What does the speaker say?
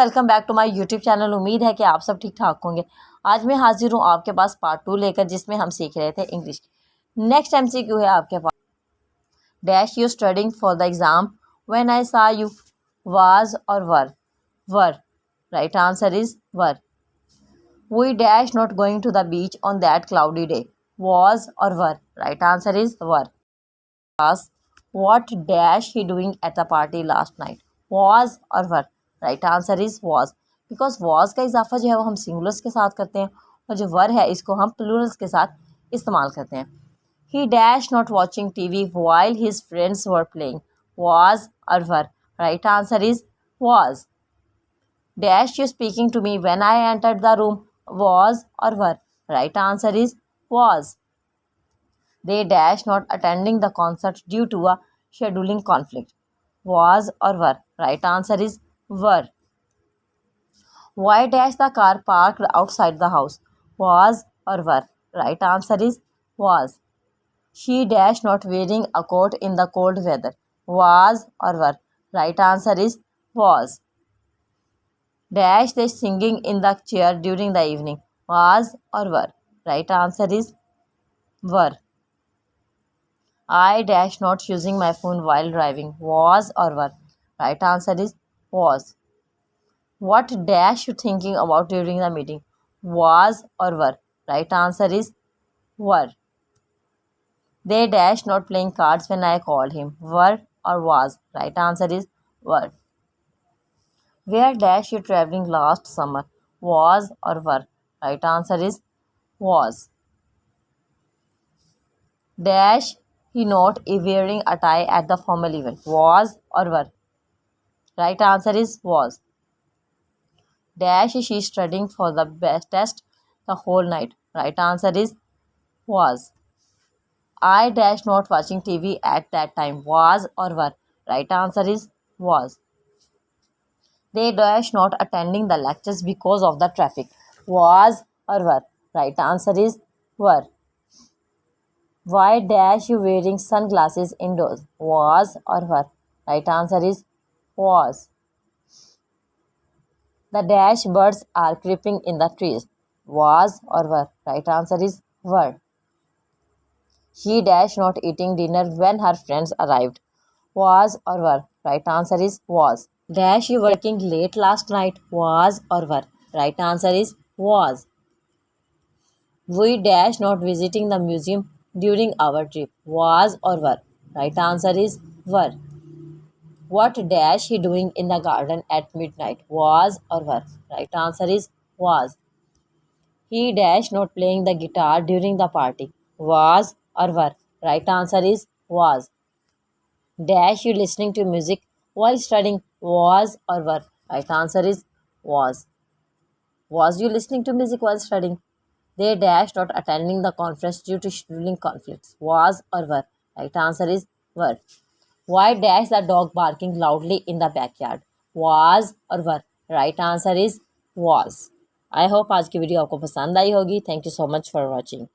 Welcome back to my YouTube channel. उम्मीद है कि आप सब ठीक ठाक होंगे। आज मैं हाजिर हूँ आपके पास पार्ट 2 लेकर, जिसमें हम सीख रहे थे इंग्लिश। नेक्स्ट एमसीक्यू है आपके पास। Dash you studying for the exam when I saw you, was और were. Were, right answer is were. We dash not going to the beach on that cloudy day, was और were, right answer is were. What dash he doing at the party last night, was और were, right answer is was। Because was का इजाफा जो है वो हम singulars के साथ करते हैं और जो वर है इसको हम प्लूरल्स के साथ इस्तेमाल करते हैं। He dash not watching TV while his friends were playing, was और were, right answer is was। Dash you speaking to me when I entered the room, was और were, right answer is was। They dash not attending the concert due to a scheduling conflict, was or were, right answer is were। Why dash the car parked outside the house, was or were, right answer is was। She dash not wearing a coat in the cold weather, was or were, right answer is was। Dash they singing in the chair during the evening, was or were, right answer is were। I dash not using my phone while driving, was or were, right answer is was। What dash you thinking about during the meeting, was or were, right answer is were। They dash not playing cards when I called him, were or was, right answer is were। Where dash you traveling last summer, was or were, right answer is was। Dash he not wearing a tie at the formal event, was or were, right answer is was। Dash she studying for the best test the whole night, right answer is was। I dash not watching TV at that time, was or were, right answer is was। They dash not attending the lectures because of the traffic, was or were, right answer is were। Why dash you wearing sunglasses indoors, was or were, right answer is was। The dash birds are creeping in the trees, was or were, right answer is were। She dash not eating dinner when her friends arrived, was or were, right answer is was। Dash you working late last night, was or were, right answer is was। We dash not visiting the museum during our trip, was or were, right answer is were। What dash he doing in the garden at midnight, was or were, right answer is was। He dash not playing the guitar during the party, was or were, right answer is was। Dash you listening to music while studying, was or were, right answer is was। Was you listening to music while studying? They dash not attending the conference due to scheduling conflicts, was or were, right answer is were। Why dash the dog barking loudly in the backyard, was or were, right answer is was। I hope आज की video आपको पसंद आई होगी। Thank you so much for watching.